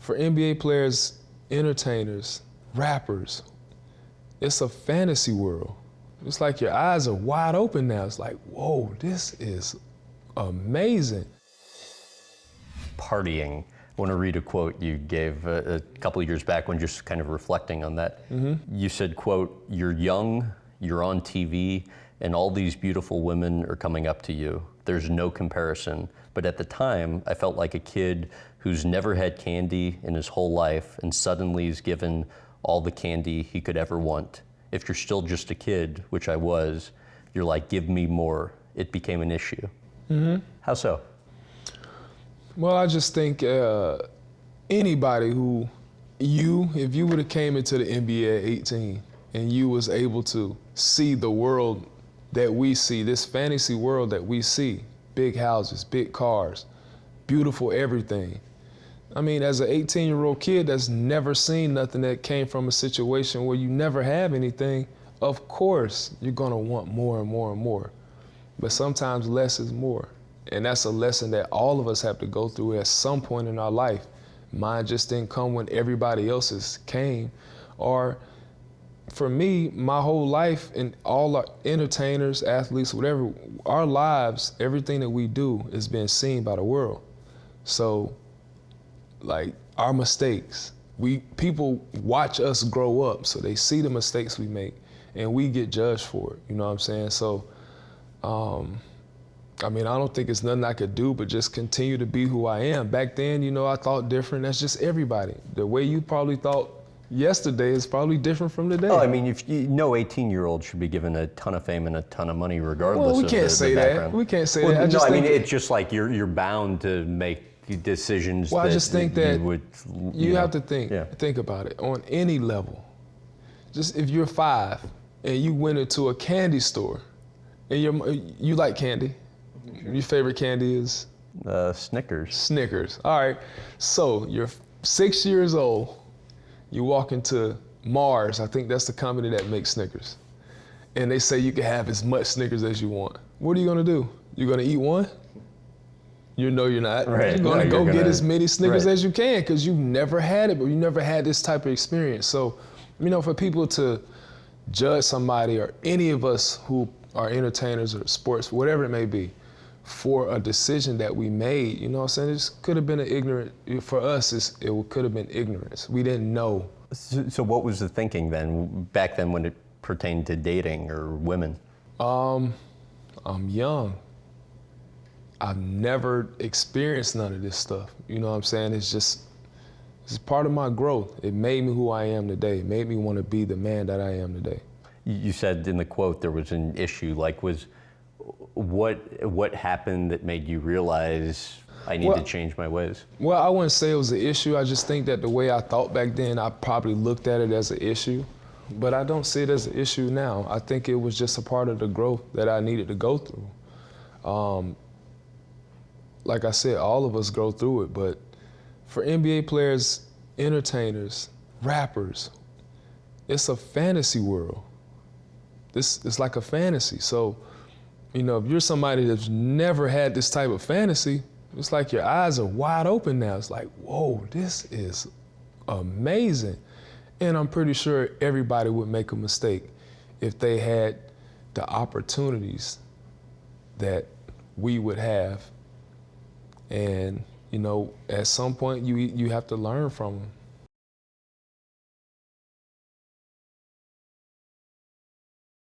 For NBA players, entertainers, rappers, it's a fantasy world. It's like your eyes are wide open now. It's like, whoa, this is amazing. Partying. I want to read a quote you gave a couple of years back when just kind of reflecting on that. You said, quote, "You're young, you're on TV, and all these beautiful women are coming up to you. There's no comparison. But at the time, I felt like a kid who's never had candy in his whole life and suddenly is given all the candy he could ever want. If you're still just a kid, which I was, you're like, give me more." It became an issue. How so? Well, I just think anybody who, if you would have came into the NBA at 18 and you was able to see the world that we see, this fantasy world that we see, big houses, big cars, beautiful everything. I mean, as an 18-year-old kid that's never seen nothing that came from a situation where you never have anything, of course you're gonna want more and more and more. But sometimes less is more. And that's a lesson that all of us have to go through at some point in our life. Mine just didn't come when everybody else's came. Or for me, my whole life and all our entertainers, athletes, whatever, our lives, everything that we do is being seen by the world. So, like, our mistakes, people watch us grow up, so they see the mistakes we make and we get judged for it, you know what I'm saying? So, I mean, I don't think it's nothing I could do but just continue to be who I am. Back then, you know, I thought different. That's just everybody. The way you probably thought yesterday is probably different from today. Oh, I mean, if no 18-year-old should be given a ton of fame and a ton of money regardless well, we of can't the say background. that. We can't say Well, that. no, I mean, it's just like you're bound to make decisions well, that I just think that you would, you know, have to think about it on any level. Just if you're 5 and you went into a candy store and you like candy, your favorite candy is? Snickers. Snickers. All right. So you're 6 years old. You walk into Mars. I think that's the company that makes Snickers. And they say you can have as much Snickers as you want. What are you going to do? You're going to eat one? You know you're not. Right. You're going to go get as many Snickers right. as you can because you've never had it, but you never had this type of experience. So, you know, for people to judge somebody or any of us who are entertainers or sports, whatever it may be, for a decision that we made, you know what I'm saying? It just could have been an ignorant, for us, it could have been ignorance. We didn't know. So what was the thinking then, back then when it pertained to dating or women? I'm young. I've never experienced none of this stuff. You know what I'm saying? It's part of my growth. It made me who I am today. It made me want to be the man that I am today. You said in the quote there was an issue, like what happened that made you realize I need to change my ways? Well, I wouldn't say it was an issue. I just think that the way I thought back then, I probably looked at it as an issue, but I don't see it as an issue now. I think it was just a part of the growth that I needed to go through. Like I said, all of us go through it, but for NBA players, entertainers, rappers, it's a fantasy world. It's like a fantasy. So, you know, if you're somebody that's never had this type of fantasy, it's like your eyes are wide open now. It's like, whoa, this is amazing. And I'm pretty sure everybody would make a mistake if they had the opportunities that we would have. And, you know, at some point you have to learn from them.